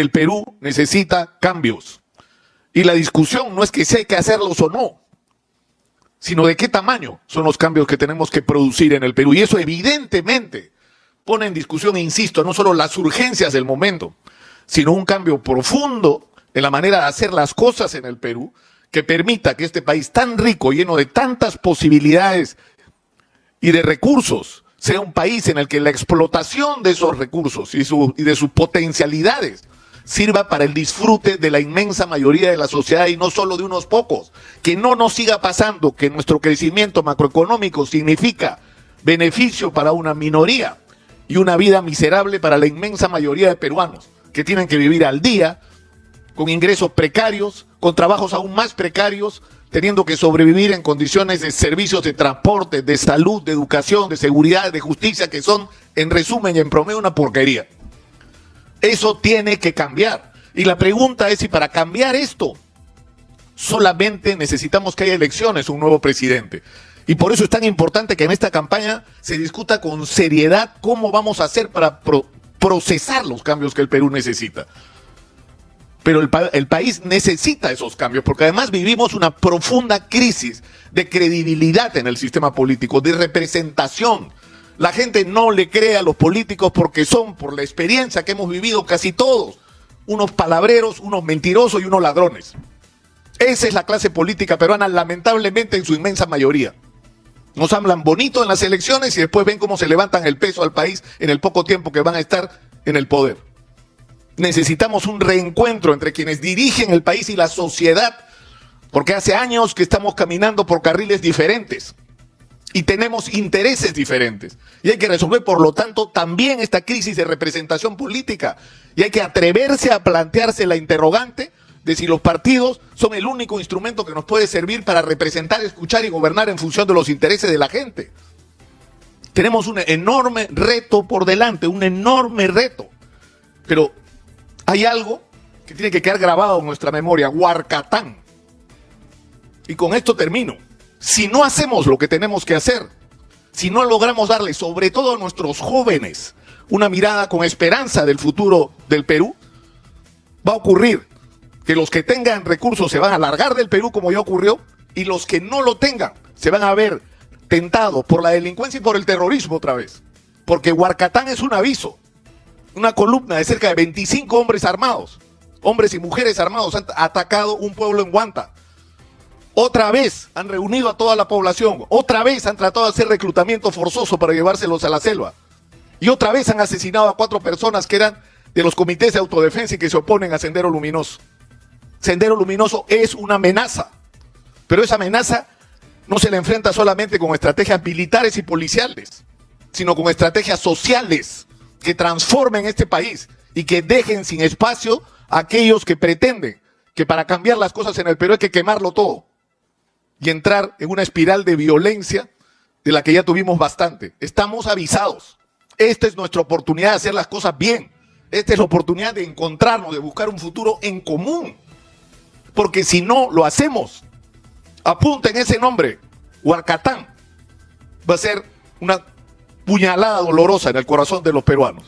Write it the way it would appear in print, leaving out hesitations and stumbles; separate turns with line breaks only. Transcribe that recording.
el Perú necesita cambios. Y la discusión no es que si hay que hacerlos o no, sino de qué tamaño son los cambios que tenemos que producir en el Perú. Y eso evidentemente pone en discusión, insisto, no solo las urgencias del momento, sino un cambio profundo en la manera de hacer las cosas en el Perú, que permita que este país tan rico, lleno de tantas posibilidades y de recursos, sea un país en el que la explotación de esos recursos y de sus potencialidades sirva para el disfrute de la inmensa mayoría de la sociedad y no solo de unos pocos. Que no nos siga pasando que nuestro crecimiento macroeconómico significa beneficio para una minoría y una vida miserable para la inmensa mayoría de peruanos, que tienen que vivir al día, con ingresos precarios, con trabajos aún más precarios, teniendo que sobrevivir en condiciones de servicios de transporte, de salud, de educación, de seguridad, de justicia, que son, en resumen y en promedio, una porquería. Eso tiene que cambiar. Y la pregunta es si para cambiar esto solamente necesitamos que haya elecciones, un nuevo presidente. Y por eso es tan importante que en esta campaña se discuta con seriedad cómo vamos a hacer para procesar los cambios que el Perú necesita. Pero el país necesita esos cambios, porque además vivimos una profunda crisis de credibilidad en el sistema político, de representación. La gente no le cree a los políticos porque son, por la experiencia que hemos vivido casi todos, unos palabreros, unos mentirosos y unos ladrones. Esa es la clase política peruana, lamentablemente en su inmensa mayoría. Nos hablan bonito en las elecciones y después ven cómo se levantan el peso al país en el poco tiempo que van a estar en el poder. Necesitamos un reencuentro entre quienes dirigen el país y la sociedad, porque hace años que estamos caminando por carriles diferentes y tenemos intereses diferentes. Y hay que resolver, por lo tanto, también esta crisis de representación política. Y hay que atreverse a plantearse la interrogante de si los partidos son el único instrumento que nos puede servir para representar, escuchar y gobernar en función de los intereses de la gente. Tenemos un enorme reto por delante, un enorme reto. Pero hay algo que tiene que quedar grabado en nuestra memoria: Huarcatán. Y con esto termino. Si no hacemos lo que tenemos que hacer, si no logramos darle, sobre todo a nuestros jóvenes, una mirada con esperanza del futuro del Perú, va a ocurrir que los que tengan recursos se van a largar del Perú, como ya ocurrió, y los que no lo tengan se van a ver tentados por la delincuencia y por el terrorismo otra vez. Porque Huarcatán es un aviso. Una columna de cerca de 25 hombres armados, hombres y mujeres armados, han atacado un pueblo en Huanta. Otra vez han reunido a toda la población, otra vez han tratado de hacer reclutamiento forzoso para llevárselos a la selva. Y otra vez han asesinado a 4 personas que eran de los comités de autodefensa y que se oponen a Sendero Luminoso. Sendero Luminoso es una amenaza, pero esa amenaza no se la enfrenta solamente con estrategias militares y policiales, sino con estrategias sociales que transformen este país y que dejen sin espacio a aquellos que pretenden que para cambiar las cosas en el Perú hay que quemarlo todo y entrar en una espiral de violencia de la que ya tuvimos bastante. Estamos avisados. Esta es nuestra oportunidad de hacer las cosas bien. Esta es la oportunidad de encontrarnos, de buscar un futuro en común. Porque si no lo hacemos, apunten ese nombre, Huarcatán, va a ser una puñalada dolorosa en el corazón de los peruanos.